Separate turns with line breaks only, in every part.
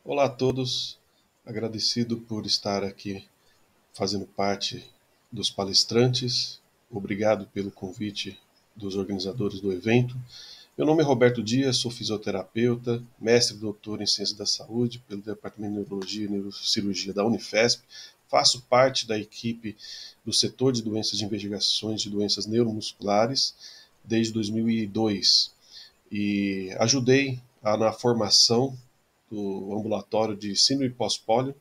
Olá a todos, agradecido por estar aqui fazendo parte dos palestrantes. Obrigado pelo convite dos organizadores do evento. Meu nome é Roberto Dias, sou fisioterapeuta, mestre e doutor em Ciências da Saúde pelo Departamento de Neurologia e Neurocirurgia da Unifesp. Faço parte da equipe do setor de doenças de investigações de doenças neuromusculares desde 2002 e ajudei na formação do ambulatório de síndrome pós-pólio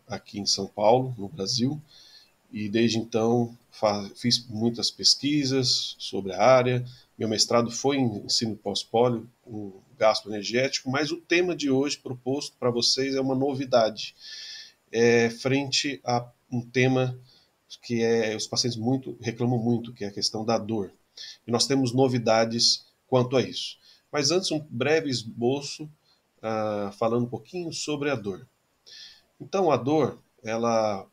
aqui em São Paulo, no Brasil, e desde então fiz muitas pesquisas sobre a área. Meu mestrado foi em ensino pós-pólio, com gasto energético, mas o tema de hoje proposto para vocês é uma novidade, frente a um tema que os pacientes reclamam muito, que é a questão da dor. E nós temos novidades quanto a isso. Mas antes, um breve esboço, falando um pouquinho sobre a dor. Então, a dor, ela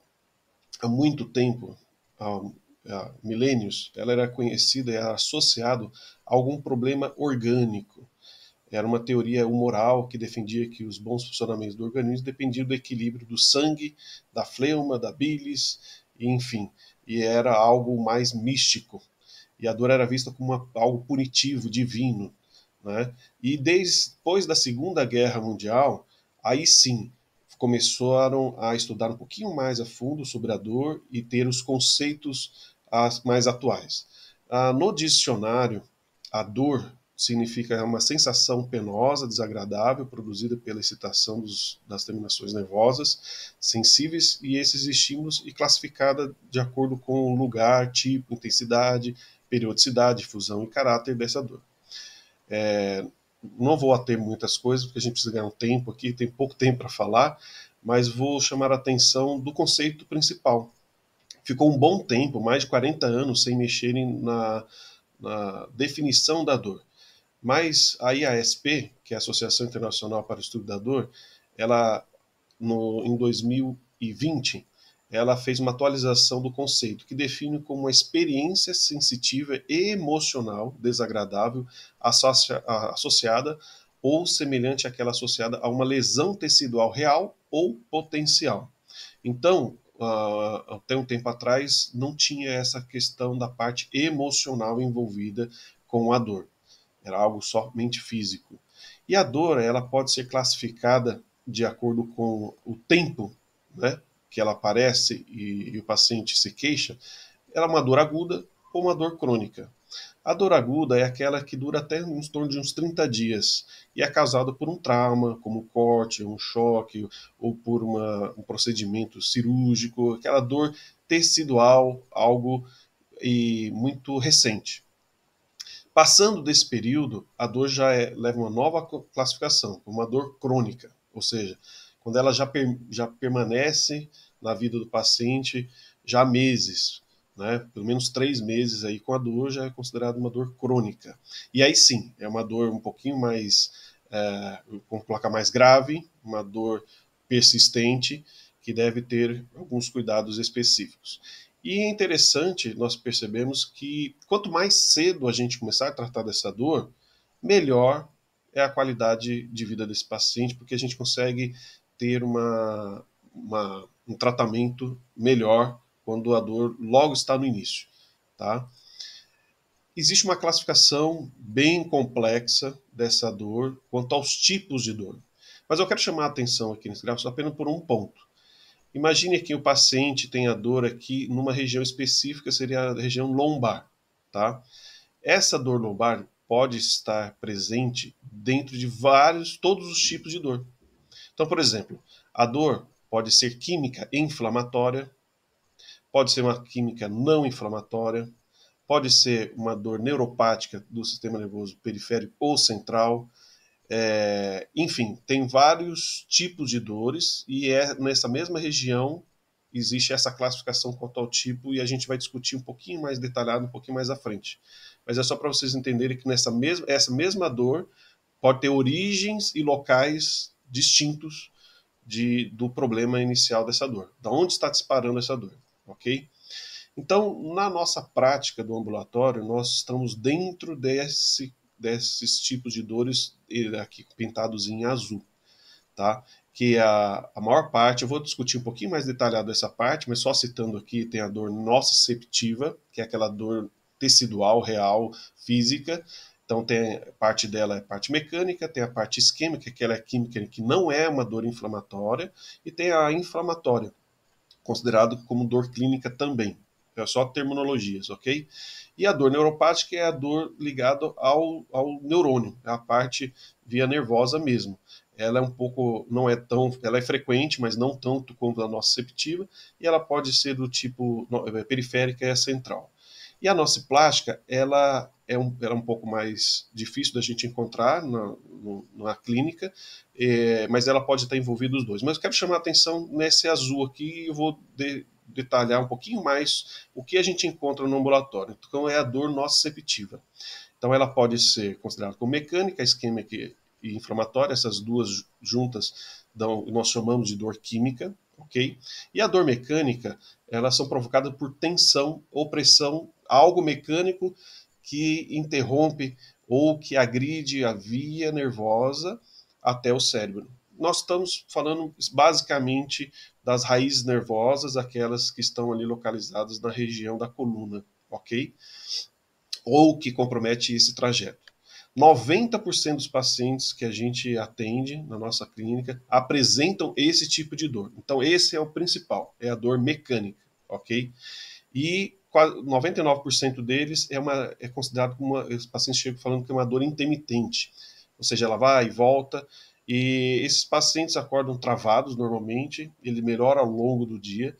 há muito tempo, há milênios, ela era conhecida e associada a algum problema orgânico. Era uma teoria humoral que defendia que os bons funcionamentos do organismo dependiam do equilíbrio do sangue, da fleuma, da bilis, enfim. E era algo mais místico. E a dor era vista como algo punitivo, divino. Né? E depois da Segunda Guerra Mundial, aí sim, começaram a estudar um pouquinho mais a fundo sobre a dor e ter os conceitos mais atuais. No dicionário, a dor significa uma sensação penosa, desagradável, produzida pela excitação das terminações nervosas sensíveis e esses estímulos, e classificada de acordo com o lugar, tipo, intensidade, periodicidade, difusão e caráter dessa dor. Não vou ater muitas coisas, porque a gente precisa ganhar um tempo aqui, tem pouco tempo para falar, mas vou chamar a atenção do conceito principal. Ficou um bom tempo, mais de 40 anos, sem mexerem na definição da dor. Mas a IASP, que é a Associação Internacional para o Estudo da Dor, ela, em 2020, ela fez uma atualização do conceito, que define como uma experiência sensitiva e emocional desagradável associada ou semelhante àquela associada a uma lesão tecidual real ou potencial. Então, até um tempo atrás, não tinha essa questão da parte emocional envolvida com a dor. Era algo somente físico. E a dor, ela pode ser classificada de acordo com o tempo, né, que ela aparece e o paciente se queixa. Ela é uma dor aguda ou uma dor crônica. A dor aguda é aquela que dura até em torno de uns 30 dias e é causada por um trauma, como um corte, um choque ou por um procedimento cirúrgico, aquela dor tecidual, algo muito recente. Passando desse período, a dor leva uma nova classificação, uma dor crônica, ou seja, quando ela já permanece na vida do paciente já há meses, né, pelo menos 3 meses aí com a dor, já é considerada uma dor crônica. E aí sim, é uma dor um pouquinho mais, com placa mais grave, uma dor persistente, que deve ter alguns cuidados específicos. E é interessante, nós percebemos que quanto mais cedo a gente começar a tratar dessa dor, melhor é a qualidade de vida desse paciente, porque a gente consegue ter um tratamento melhor quando a dor logo está no início. Tá? Existe uma classificação bem complexa dessa dor quanto aos tipos de dor. Mas eu quero chamar a atenção aqui nesse gráfico apenas por um ponto. Imagine que o paciente tem a dor aqui numa região específica, seria a região lombar, tá? Essa dor lombar pode estar presente dentro de todos os tipos de dor. Então, por exemplo, a dor pode ser química inflamatória, pode ser uma química não inflamatória, pode ser uma dor neuropática do sistema nervoso periférico ou central, enfim, tem vários tipos de dores e nessa mesma região existe essa classificação quanto ao tipo e a gente vai discutir um pouquinho mais detalhado, um pouquinho mais à frente. Mas é só para vocês entenderem que essa mesma dor pode ter origens e locais distintos do problema inicial dessa dor. Da onde está disparando essa dor, ok? Então, na nossa prática do ambulatório, nós estamos dentro desses tipos de dores aqui pintados em azul. tá? Que a maior parte, eu vou discutir um pouquinho mais detalhado essa parte, mas só citando aqui, tem a dor nociceptiva, que é aquela dor tecidual, real, física. Então tem parte dela é parte mecânica, tem a parte isquêmica, que ela é química, que não é uma dor inflamatória, e tem a inflamatória, considerado como dor clínica também. É só terminologias, ok? E a dor neuropática é a dor ligada ao neurônio, é a parte via nervosa mesmo. Ela é um pouco, não é tão, ela é frequente, mas não tanto como a nociceptiva, e ela pode ser do tipo periférica e central. E a nociplástica, ela é um pouco mais difícil da gente encontrar na clínica, mas ela pode estar envolvida os dois. Mas eu quero chamar a atenção nesse azul aqui e eu vou detalhar um pouquinho mais o que a gente encontra no ambulatório. Então, é a dor nociceptiva. Então, ela pode ser considerada como mecânica, isquêmica e inflamatória, essas duas juntas nós chamamos de dor química, ok? E a dor mecânica, elas são provocadas por tensão ou pressão, algo mecânico que interrompe ou que agride a via nervosa até o cérebro. Nós estamos falando basicamente das raízes nervosas, aquelas que estão ali localizadas na região da coluna, ok? Ou que compromete esse trajeto. 90% dos pacientes que a gente atende na nossa clínica apresentam esse tipo de dor. Então, esse é o principal, é a dor mecânica, ok? E 99% deles é considerado como os pacientes chegam falando que é uma dor intermitente, ou seja, ela vai e volta, e esses pacientes acordam travados normalmente, ele melhora ao longo do dia,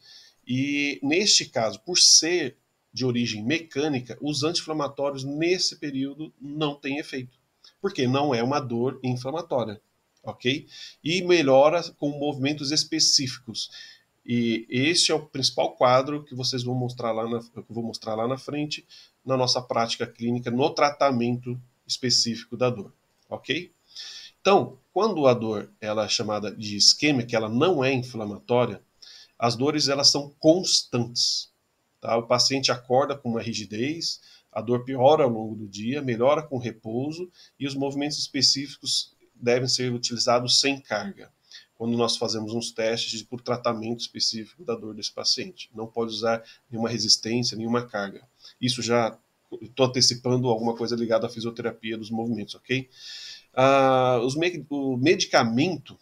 e neste caso, por ser de origem mecânica, os anti-inflamatórios nesse período não têm efeito, porque não é uma dor inflamatória, ok? E melhora com movimentos específicos. E esse é o principal quadro que vocês vão mostrar que eu vou mostrar lá na frente, na nossa prática clínica, no tratamento específico da dor, ok? Então, quando a dor ela é chamada de isquêmica, que ela não é inflamatória, as dores elas são constantes. Tá? O paciente acorda com uma rigidez, a dor piora ao longo do dia, melhora com repouso e os movimentos específicos devem ser utilizados sem carga. Quando nós fazemos uns testes por tratamento específico da dor desse paciente, não pode usar nenhuma resistência, nenhuma carga. Isso já estou antecipando alguma coisa ligada à fisioterapia dos movimentos, ok? O medicamento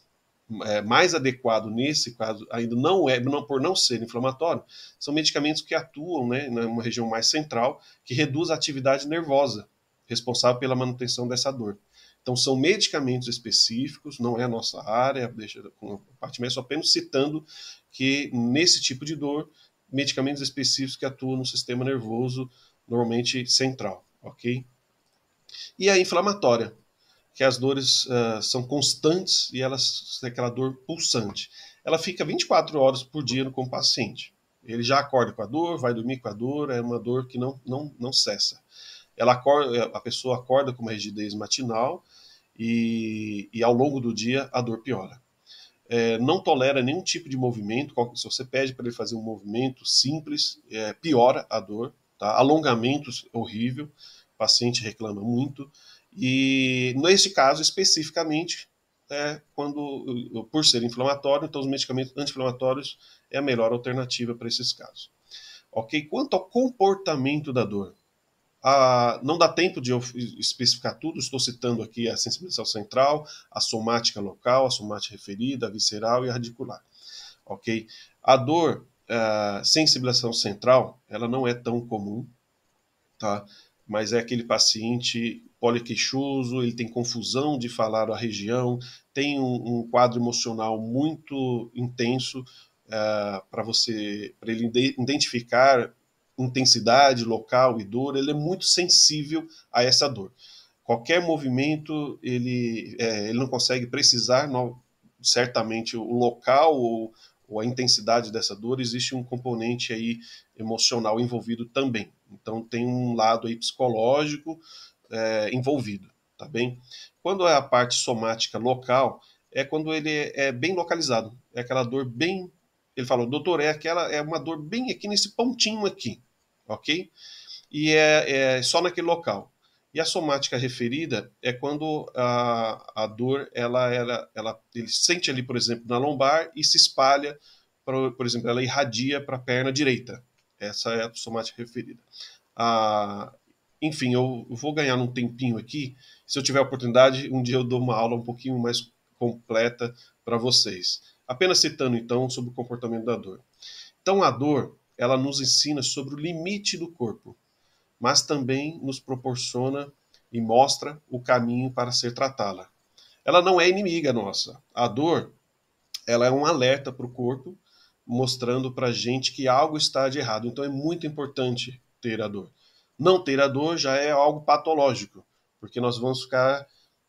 mais adequado nesse caso, ainda não é, por não ser inflamatório, são medicamentos que atuam, né, numa região mais central, que reduz a atividade nervosa, responsável pela manutenção dessa dor. Então, são medicamentos específicos, não é a nossa área, deixa com a parte mais, só apenas citando que nesse tipo de dor, medicamentos específicos que atuam no sistema nervoso, normalmente central, ok? E a inflamatória, que as dores são constantes e elas têm aquela dor pulsante. Ela fica 24 horas por dia com o paciente. Ele já acorda com a dor, vai dormir com a dor, é uma dor que não cessa. A pessoa acorda com uma rigidez matinal e ao longo do dia a dor piora. Não tolera nenhum tipo de movimento, se você pede para ele fazer um movimento simples, piora a dor. Tá? Alongamentos, horrível, o paciente reclama muito. E nesse caso especificamente, por ser inflamatório, então os medicamentos anti-inflamatórios é a melhor alternativa para esses casos. Ok? Quanto ao comportamento da dor, não dá tempo de eu especificar tudo, estou citando aqui a sensibilização central, a somática local, a somática referida, a visceral e a radicular. Ok? A dor, sensibilização central, ela não é tão comum, tá? Mas é aquele paciente poliqueixoso, ele tem confusão de falar a região, tem um quadro emocional muito intenso para ele identificar intensidade, local e dor, ele é muito sensível a essa dor. Qualquer movimento, ele não consegue precisar certamente o local ou a intensidade dessa dor, existe um componente aí emocional envolvido também. Então tem um lado aí psicológico envolvido, tá bem? Quando é a parte somática local, é quando ele é bem localizado, é aquela dor bem. Ele falou, doutor, é uma dor bem aqui nesse pontinho aqui, ok? E é só naquele local. E a somática referida é quando a dor, ele sente ali, por exemplo, na lombar e se espalha, por exemplo, ela irradia para a perna direita. Essa é a somática referida. Enfim, eu vou ganhar um tempinho aqui. Se eu tiver oportunidade, um dia eu dou uma aula um pouquinho mais completa para vocês. Apenas citando, então, sobre o comportamento da dor. Então, a dor, ela nos ensina sobre o limite do corpo, mas também nos proporciona e mostra o caminho para ser tratá-la. Ela não é inimiga nossa. A dor, ela é um alerta para o corpo, mostrando para a gente que algo está de errado. Então é muito importante ter a dor. Não ter a dor já é algo patológico, porque nós vamos ficar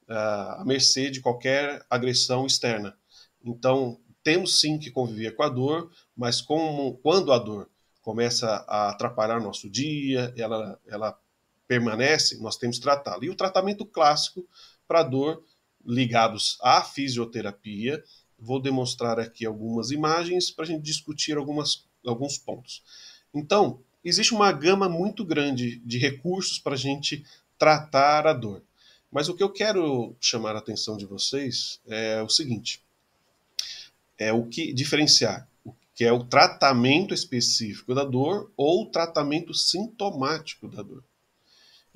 à mercê de qualquer agressão externa. Então, temos sim que conviver com a dor, mas quando a dor começa a atrapalhar nosso dia, ela permanece, nós temos que tratá-la. E o tratamento clássico para dor, ligados à fisioterapia, vou demonstrar aqui algumas imagens para a gente discutir alguns pontos. Então, existe uma gama muito grande de recursos para a gente tratar a dor. Mas o que eu quero chamar a atenção de vocês é o seguinte: é o que diferenciar o que é o tratamento específico da dor ou o tratamento sintomático da dor.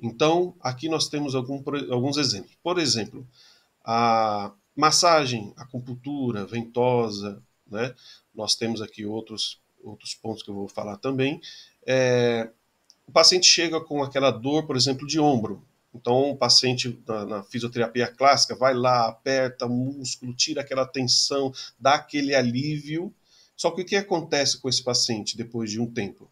Então, aqui nós temos alguns exemplos. Por exemplo, a massagem, acupuntura, ventosa, né? Nós temos aqui outros pontos que eu vou falar também. O paciente chega com aquela dor, por exemplo, de ombro. Então, o paciente na fisioterapia clássica vai lá, aperta o músculo, tira aquela tensão, dá aquele alívio. Só que o que acontece com esse paciente depois de um tempo?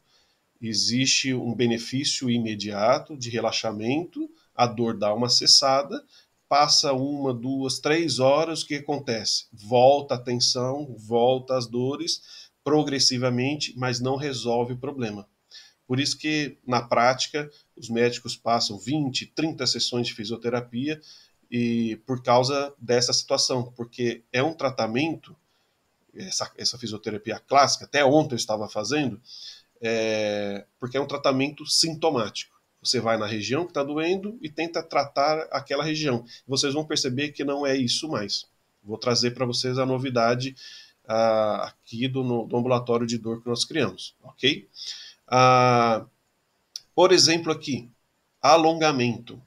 Existe um benefício imediato de relaxamento, a dor dá uma cessada, passa 1, 2, 3 horas, o que acontece? Volta a tensão, volta as dores, progressivamente, mas não resolve o problema. Por isso que, na prática, os médicos passam 20, 30 sessões de fisioterapia e por causa dessa situação, porque é um tratamento, essa fisioterapia clássica, até ontem eu estava fazendo, porque é um tratamento sintomático. Você vai na região que está doendo e tenta tratar aquela região. Vocês vão perceber que não é isso mais. Vou trazer para vocês a novidade aqui do ambulatório de dor que nós criamos, ok? Por exemplo aqui, alongamento.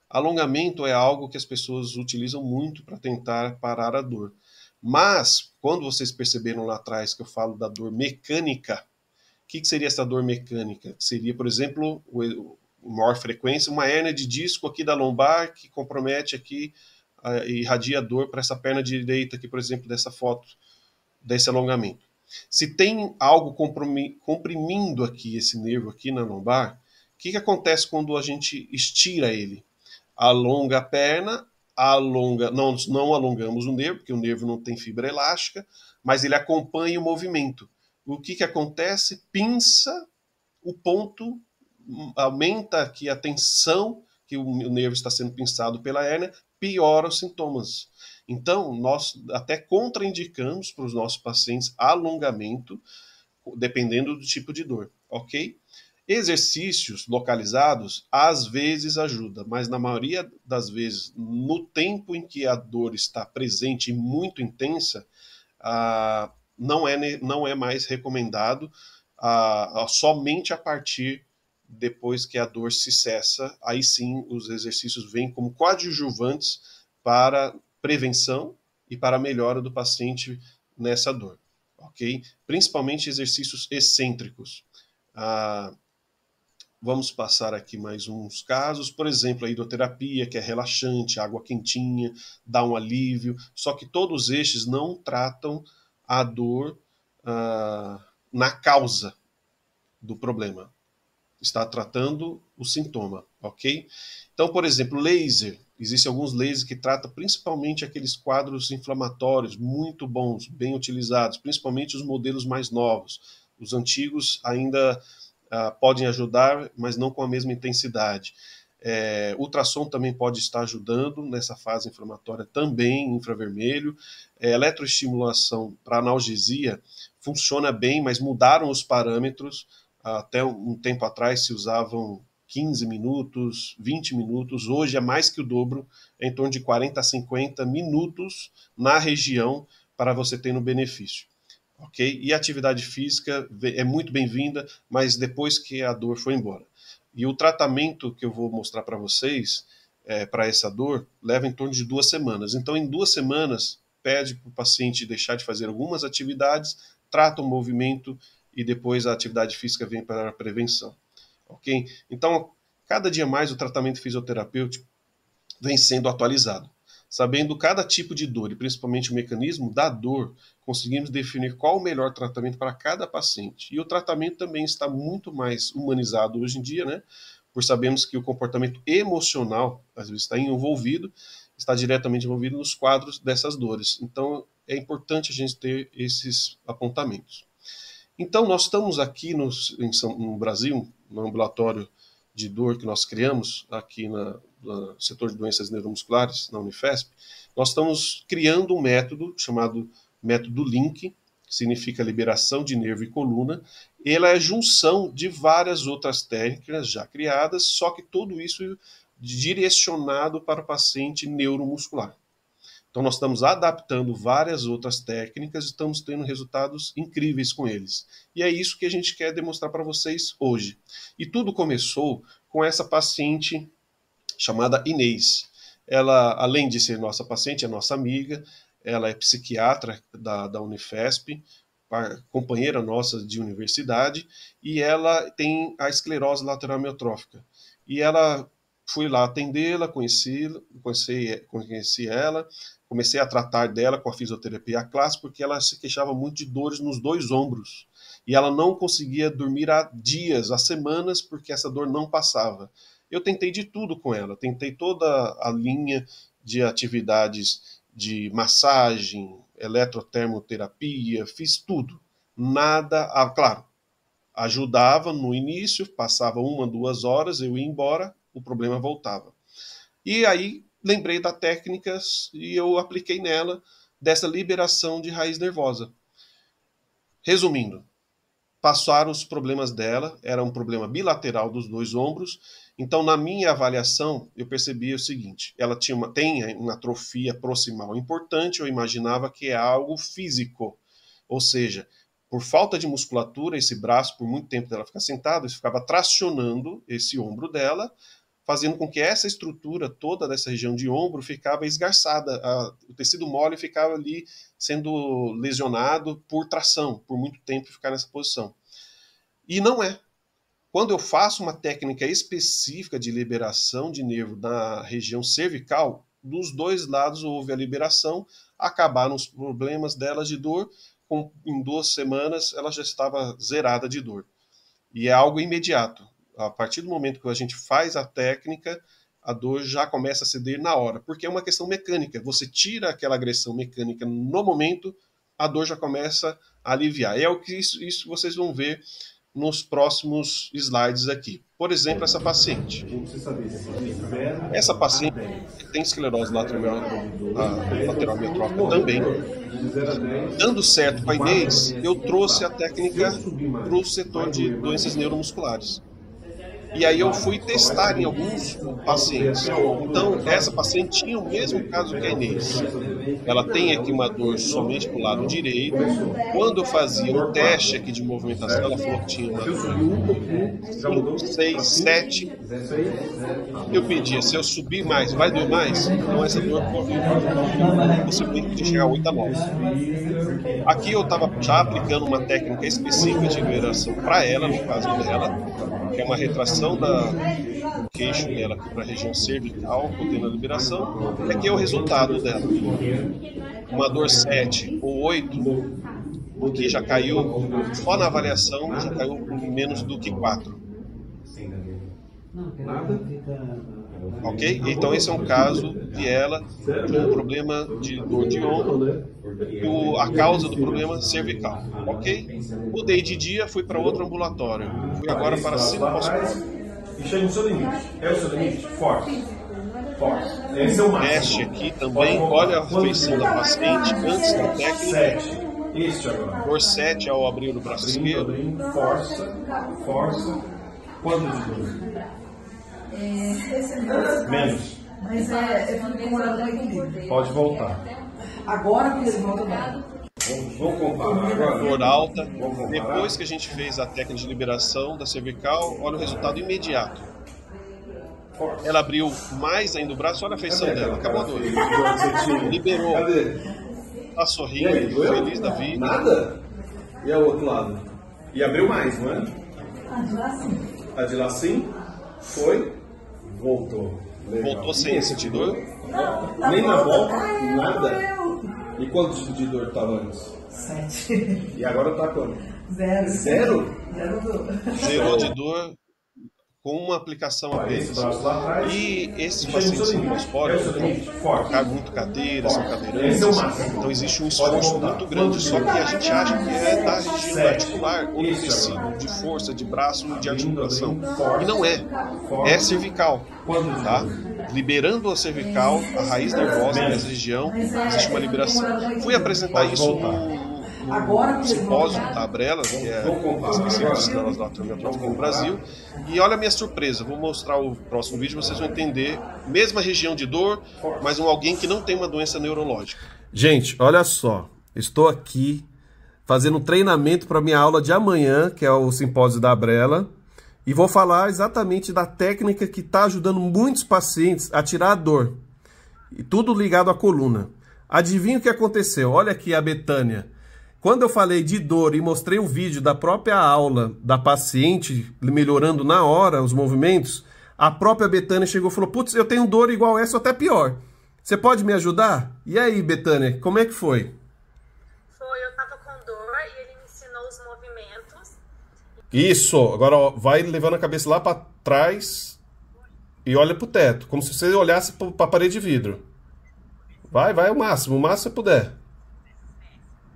Alongamento é algo que as pessoas utilizam muito para tentar parar a dor. Mas, quando vocês perceberam lá atrás que eu falo da dor mecânica, o que seria essa dor mecânica? Seria, por exemplo, maior frequência, uma hérnia de disco aqui da lombar que compromete aqui e irradia dor para essa perna direita aqui, por exemplo, dessa foto, desse alongamento. Se tem algo comprimindo aqui esse nervo aqui na lombar, o que acontece quando a gente estira ele? Alonga a perna, não alongamos o nervo, porque o nervo não tem fibra elástica, mas ele acompanha o movimento. O que acontece? Pinça o ponto, aumenta aqui a tensão que o nervo está sendo pinçado pela hérnia, piora os sintomas. Então, nós até contraindicamos para os nossos pacientes alongamento, dependendo do tipo de dor, ok? Exercícios localizados às vezes ajuda, mas na maioria das vezes, no tempo em que a dor está presente e muito intensa, não é mais recomendado somente a partir depois que a dor se cessa. Aí sim os exercícios vêm como coadjuvantes para prevenção e para a melhora do paciente nessa dor, ok? Principalmente exercícios excêntricos. Vamos passar aqui mais uns casos, por exemplo, a hidroterapia, que é relaxante, água quentinha, dá um alívio, só que todos estes não tratam a dor na causa do problema. Está tratando o sintoma, ok? Então, por exemplo, laser. Existem alguns lasers que tratam principalmente aqueles quadros inflamatórios muito bons, bem utilizados, principalmente os modelos mais novos. Os antigos ainda podem ajudar, mas não com a mesma intensidade. Ultrassom também pode estar ajudando nessa fase inflamatória também, infravermelho. Eletroestimulação para analgesia funciona bem, mas mudaram os parâmetros. Até um tempo atrás se usavam 15 minutos, 20 minutos. Hoje é mais que o dobro, é em torno de 40 a 50 minutos na região para você ter no benefício. Ok? E a atividade física é muito bem-vinda, mas depois que a dor for embora. E o tratamento que eu vou mostrar para vocês, para essa dor, leva em torno de 2 semanas. Então, em 2 semanas, pede para o paciente deixar de fazer algumas atividades, trata o movimento e depois a atividade física vem para a prevenção. Ok? Então, cada dia mais o tratamento fisioterapêutico vem sendo atualizado. Sabendo cada tipo de dor e principalmente o mecanismo da dor, conseguimos definir qual o melhor tratamento para cada paciente. E o tratamento também está muito mais humanizado hoje em dia, né? Por sabermos que o comportamento emocional, às vezes, está diretamente envolvido nos quadros dessas dores. Então, é importante a gente ter esses apontamentos. Então, nós estamos aqui no Brasil, no ambulatório de dor que nós criamos, aqui no setor de doenças neuromusculares, na Unifesp, nós estamos criando um método chamado método LINC, que significa liberação de nervo e coluna. Ele é a junção de várias outras técnicas já criadas, só que tudo isso direcionado para o paciente neuromuscular. Então, nós estamos adaptando várias outras técnicas e estamos tendo resultados incríveis com eles. E é isso que a gente quer demonstrar para vocês hoje. E tudo começou com essa paciente chamada Inês. Ela, além de ser nossa paciente, é nossa amiga, ela é psiquiatra da Unifesp, companheira nossa de universidade, e ela tem a esclerose lateral amiotrófica. E ela, fui lá atendê-la, conheci ela, comecei a tratar dela com a fisioterapia clássica, porque ela se queixava muito de dores nos 2 ombros. E ela não conseguia dormir há dias, há semanas, porque essa dor não passava. Eu tentei de tudo com ela, tentei toda a linha de atividades de massagem, eletrotermoterapia, fiz tudo. Nada, claro, ajudava no início, passava 1, 2 horas, eu ia embora, o problema voltava. E aí lembrei das técnicas e eu apliquei nela dessa liberação de raiz nervosa. Resumindo, passaram os problemas dela, era um problema bilateral dos 2 ombros. Então, na minha avaliação, eu percebi o seguinte: ela tem uma atrofia proximal importante, eu imaginava que é algo físico. Ou seja, por falta de musculatura, esse braço, por muito tempo dela ficar sentada, ficava tracionando esse ombro dela, fazendo com que essa estrutura toda dessa região de ombro ficava esgarçada, o tecido mole ficava ali sendo lesionado por tração, por muito tempo ficar nessa posição. E não é. Quando eu faço uma técnica específica de liberação de nervo na região cervical, dos 2 lados houve a liberação, acabaram os problemas dela de dor, em 2 semanas ela já estava zerada de dor. E é algo imediato. A partir do momento que a gente faz a técnica, a dor já começa a ceder na hora, porque é uma questão mecânica. Você tira aquela agressão mecânica no momento, a dor já começa a aliviar. É o que isso vocês vão ver nos próximos slides aqui. Por exemplo, essa paciente. Essa paciente tem esclerose lateral amiotrófica também. Dando certo com a Inês, eu trouxe a técnica para o setor de doenças neuromusculares. E aí eu fui testar em alguns pacientes. Então, essa paciente tinha o mesmo caso que a Inês. Ela tem aqui uma dor somente para o lado direito. Quando eu fazia um teste aqui de movimentação, ela falou que tinha uma dor 5, 6, 7. Eu pedia, se eu subir mais, vai doer mais? Então essa dor possivelmente podia chegar a 8 a 9. Aqui eu estava já aplicando uma técnica específica de liberação para ela, no caso dela, que é uma retração do queixo dela para a região cervical, contendo a liberação, e aqui é o resultado dela. Uma dor 7 ou 8, que já caiu, só na avaliação, já caiu em menos do que 4. Ok? Então esse é um caso de ela de um problema de dor de ombro, a causa do problema cervical. Ok? Mudei de dia, fui para outro ambulatório. Fui agora para cima pós-corpo.
E chega no seu limite. É o seu limite? Forte. Forte. Esse é o máximo.
Teste aqui também. Olha a feição da paciente antes da técnica.
7. Este agora.
Dor 7 ao abrir o braço esquerdo.
Força. Força. Quanto de dor? Menos.
Mas eu fico incomodada com equilíbrio.
Pode voltar.
Agora que eles voltam bem.
Vamos comparar agora.
Dor alta. Depois que a gente fez a técnica de liberação da cervical, olha o resultado imediato. Ela abriu mais ainda o braço, olha a feição dela, acabou a dor. Liberou.
Cadê?
Tá sorrindo, feliz da vida.
Nada? E ao outro lado? E abriu mais, não é?
Ah, de lá sim.
A de lá sim? Foi? Voltou. Legal.
Voltou sem sentir dor?
Nem na volta? Nada? E quantos de dor estava antes?
7.
E agora tá quanto?
0.
Zero?
0 dor.
Zerou de dor com uma aplicação apenas.
Esse braço lá atrás.
E esses pacientes pós-pólicos carregam muito cadeira, são cadeirantes, então existe um esforço muito grande, só que a gente acha que é da região articular ou do tecido, de força, de braço, de articulação. E não é. É cervical. Tá? Liberando a cervical, a raiz nervosa nessa região, existe uma liberação. Fui apresentar isso no simpósio da Abrela, que é específico de esclerose lateral amiotrófica no Brasil, e olha a minha surpresa, vou mostrar o próximo vídeo, vocês vão entender, mesma região de dor, mas alguém que não tem uma doença neurológica.
Gente, olha só, estou aqui fazendo um treinamento para minha aula de amanhã, que é o simpósio da Abrela, e vou falar exatamente da técnica que está ajudando muitos pacientes a tirar a dor, e tudo ligado à coluna. Adivinha o que aconteceu? Olha aqui a Betânia. Quando eu falei de dor e mostrei o vídeo da própria aula da paciente melhorando na hora os movimentos, a própria Betânia chegou e falou: putz, eu tenho dor igual essa ou até pior. Você pode me ajudar? E aí, Betânia, como é que foi?
Eu tava com dor e ele me ensinou os movimentos.
Isso, agora ó, vai levando a cabeça lá para trás e olha pro teto, como se você olhasse para a parede de vidro. Vai o máximo que você puder.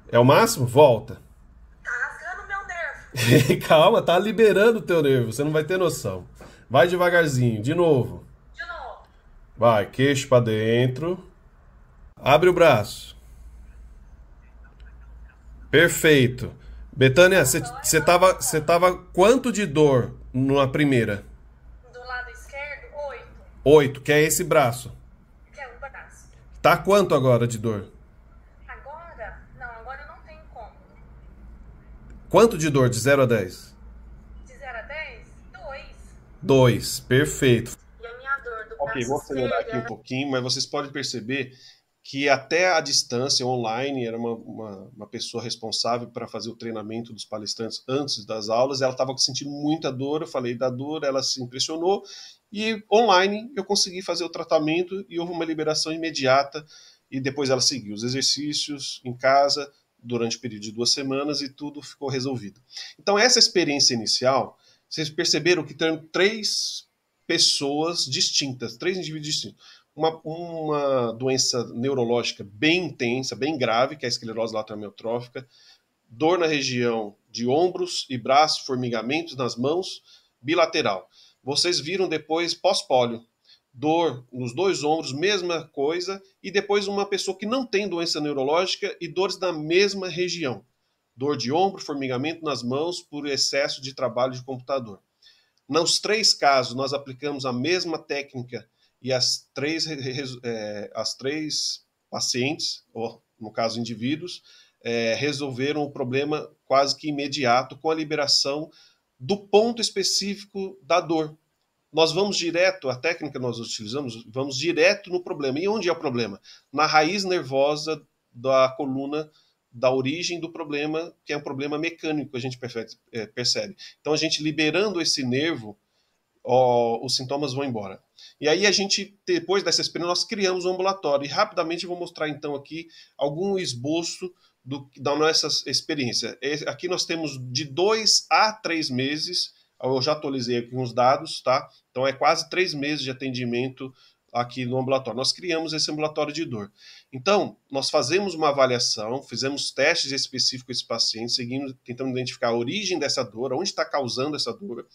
É o máximo? Volta.
Tá rasgando meu nervo.
Calma, tá liberando o teu nervo, você não vai ter noção. Vai devagarzinho, de novo.
De novo.
Vai, queixo pra dentro. Abre o braço. Perfeito. Betânia, você tava quanto de dor na primeira?
Do lado esquerdo, 8.
8, que é esse braço.
Que é um braço.
Tá quanto agora de dor?
Agora? Não, agora eu não tenho como.
Quanto de dor de 0 a 10?
De 0 a 10? 2.
2, perfeito.
E a minha dor do
Ok,
braço
vou acelerar aqui um pouquinho, mas vocês podem perceber que até a distância online era uma pessoa responsável para fazer o treinamento dos palestrantes antes das aulas, ela estava sentindo muita dor, eu falei da dor, ela se impressionou, e online eu consegui fazer o tratamento e houve uma liberação imediata, e depois ela seguiu os exercícios em casa durante o período de 2 semanas e tudo ficou resolvido. Então essa experiência inicial, vocês perceberam que tem 3 pessoas distintas, 3 indivíduos distintos. Uma doença neurológica bem intensa, bem grave, que é a esclerose lateral amiotrófica, dor na região de ombros e braços, formigamentos nas mãos, bilateral. Vocês viram depois pós-pólio, dor nos 2 ombros, mesma coisa, e depois uma pessoa que não tem doença neurológica e dores na mesma região. Dor de ombro, formigamento nas mãos por excesso de trabalho de computador. Nos 3 casos, nós aplicamos a mesma técnica e as 3 pacientes, ou no caso indivíduos, resolveram o problema quase que imediato com a liberação do ponto específico da dor. Nós vamos direto, a técnica que nós utilizamos, vamos direto no problema. E onde é o problema? Na raiz nervosa da coluna, da origem do problema, que é um problema mecânico que a gente percebe. Então, a gente liberando esse nervo, os sintomas vão embora. E aí a gente, depois dessa experiência, nós criamos um ambulatório. E rapidamente eu vou mostrar então aqui algum esboço da nossa experiência. Aqui nós temos de 2 a 3 meses, eu já atualizei aqui uns dados, tá? Então é quase 3 meses de atendimento aqui no ambulatório. Nós criamos esse ambulatório de dor. Então, nós fazemos uma avaliação, fizemos testes específicos com esse paciente, seguimos, tentando identificar a origem dessa dor, onde está causando essa dor,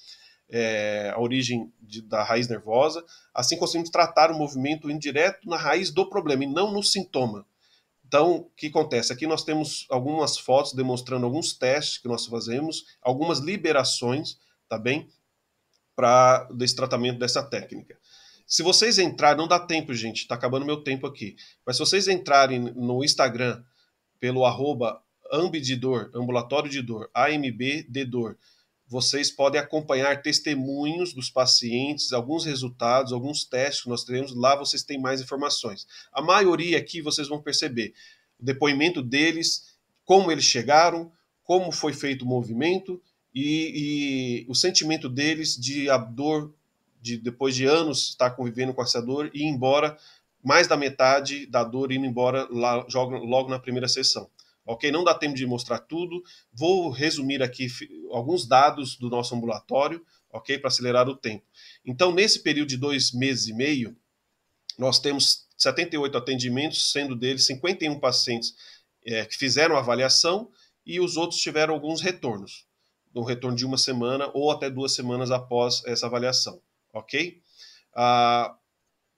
a origem da raiz nervosa, assim conseguimos tratar o movimento indireto na raiz do problema e não no sintoma. Então, o que acontece? Aqui nós temos algumas fotos demonstrando alguns testes que nós fazemos, algumas liberações, tá bem? para desse tratamento dessa técnica. Se vocês entrarem, não dá tempo, gente, está acabando meu tempo aqui, mas se vocês entrarem no Instagram pelo @ambididor, ambulatório de dor, AMB de dor, vocês podem acompanhar testemunhos dos pacientes, alguns resultados, alguns testes que nós teremos, lá vocês têm mais informações. A maioria aqui vocês vão perceber o depoimento deles, como eles chegaram, como foi feito o movimento e o sentimento deles de a dor, depois de anos estar convivendo com essa dor e ir embora, mais da metade da dor indo embora logo na primeira sessão. Ok? Não dá tempo de mostrar tudo. Vou resumir aqui alguns dados do nosso ambulatório, ok? Para acelerar o tempo. Então, nesse período de 2 meses e meio, nós temos 78 atendimentos, sendo deles 51 pacientes que fizeram a avaliação e os outros tiveram alguns retornos. Um retorno de 1 semana ou até 2 semanas após essa avaliação, ok?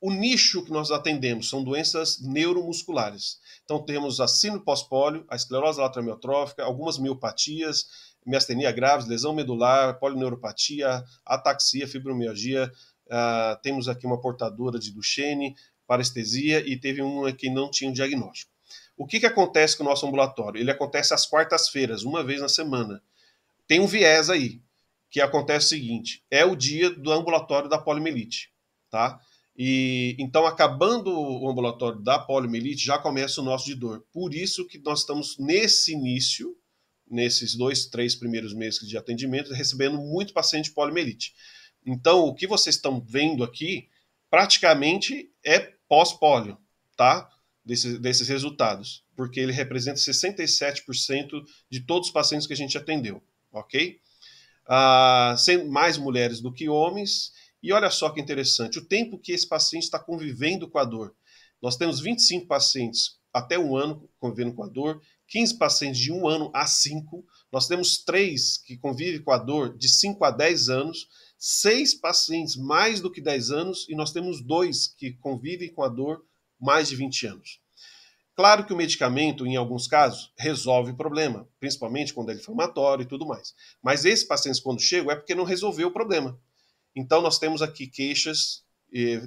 O nicho que nós atendemos são doenças neuromusculares. Então temos a síndrome pós-pólio, a esclerose lateral amiotrófica, algumas miopatias, miastenia graves, lesão medular, polineuropatia, ataxia, fibromialgia, temos aqui uma portadora de Duchenne, parestesia e teve uma que não tinha um diagnóstico. O que acontece com o nosso ambulatório? Ele acontece às quartas-feiras, uma vez na semana. Tem um viés aí, que acontece o seguinte, é o dia do ambulatório da poliomielite, tá? E então, acabando o ambulatório da poliomielite, já começa o nosso de dor. Por isso que nós estamos nesse início, nesses 2, 3 primeiros meses de atendimento, recebendo muito paciente de poliomielite. Então, o que vocês estão vendo aqui, praticamente é pós-pólio, tá? Desses resultados, porque ele representa 67% de todos os pacientes que a gente atendeu, ok? Sendo mais mulheres do que homens. E olha só que interessante, o tempo que esse paciente está convivendo com a dor. Nós temos 25 pacientes até 1 ano convivendo com a dor, 15 pacientes de 1 ano a 5, nós temos 3 que convivem com a dor de 5 a 10 anos, 6 pacientes mais do que 10 anos e nós temos 2 que convivem com a dor mais de 20 anos. Claro que o medicamento, em alguns casos, resolve o problema, principalmente quando é inflamatório e tudo mais. Mas esses pacientes, quando chegam, é porque não resolveu o problema. Então, nós temos aqui queixas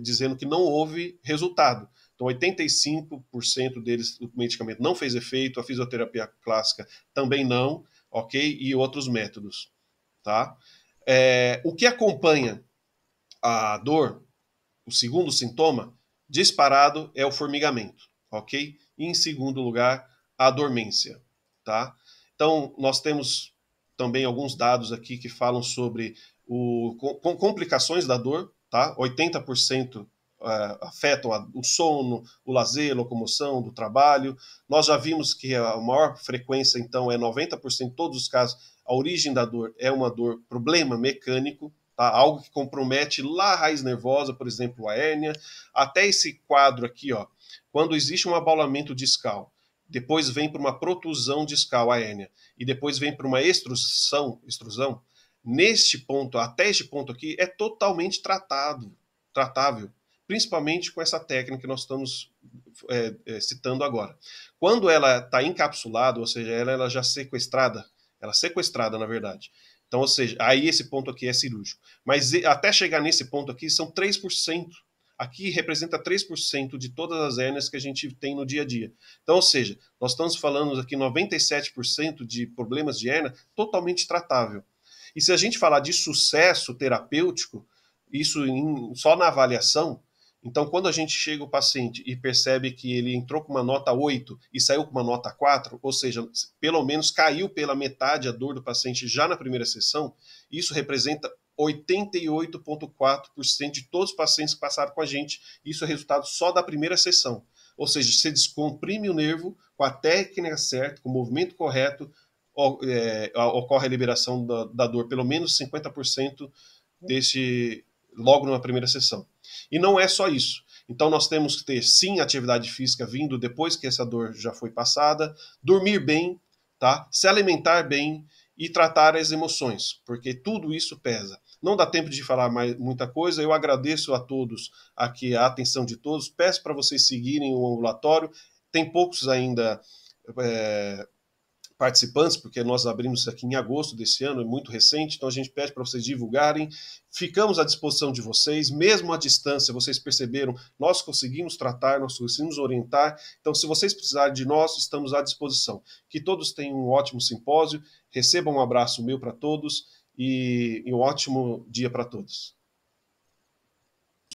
dizendo que não houve resultado. Então, 85% deles, o medicamento não fez efeito, a fisioterapia clássica também não, ok? E outros métodos, tá? O que acompanha a dor, o segundo sintoma, disparado, é o formigamento, ok? E, em segundo lugar, a dormência, tá? Então, nós temos também alguns dados aqui que falam sobre complicações da dor, tá? 80% afetam o sono, o lazer, a locomoção, do trabalho. Nós já vimos que a maior frequência, então, é 90% de todos os casos, a origem da dor é uma dor, problema mecânico, tá? Algo que compromete lá a raiz nervosa, por exemplo, a hérnia, até esse quadro aqui, ó, quando existe um abaulamento discal, depois vem para uma protusão discal, a hérnia, e depois vem para uma extrusão, neste ponto, até este ponto aqui, é totalmente tratável, principalmente com essa técnica que nós estamos citando agora. Quando ela está encapsulada, ou seja, ela já sequestrada, na verdade. Então, ou seja, aí esse ponto aqui é cirúrgico. Mas até chegar nesse ponto aqui, são 3%. Aqui representa 3% de todas as hérnias que a gente tem no dia a dia. Então, ou seja, nós estamos falando aqui 97% de problemas de hérnia totalmente tratável. E se a gente falar de sucesso terapêutico, isso só na avaliação, então quando a gente chega o paciente e percebe que ele entrou com uma nota 8 e saiu com uma nota 4, ou seja, pelo menos caiu pela metade a dor do paciente já na primeira sessão, isso representa 88,4% de todos os pacientes que passaram com a gente. Isso é resultado só da primeira sessão. Ou seja, você descomprime o nervo com a técnica certa, com o movimento correto, ocorre a liberação da dor, pelo menos 50% logo na primeira sessão. E não é só isso. Então nós temos que ter, sim, atividade física vindo depois que essa dor já foi passada, dormir bem, tá? Se alimentar bem e tratar as emoções, porque tudo isso pesa. Não dá tempo de falar muita coisa, eu agradeço a todos aqui a atenção de todos, peço para vocês seguirem o ambulatório, tem poucos ainda participantes, porque nós abrimos isso aqui em agosto desse ano, é muito recente, então a gente pede para vocês divulgarem. Ficamos à disposição de vocês, mesmo à distância, vocês perceberam, nós conseguimos tratar, nós conseguimos orientar, então se vocês precisarem de nós, estamos à disposição. Que todos tenham um ótimo simpósio, recebam um abraço meu para todos e um ótimo dia para todos.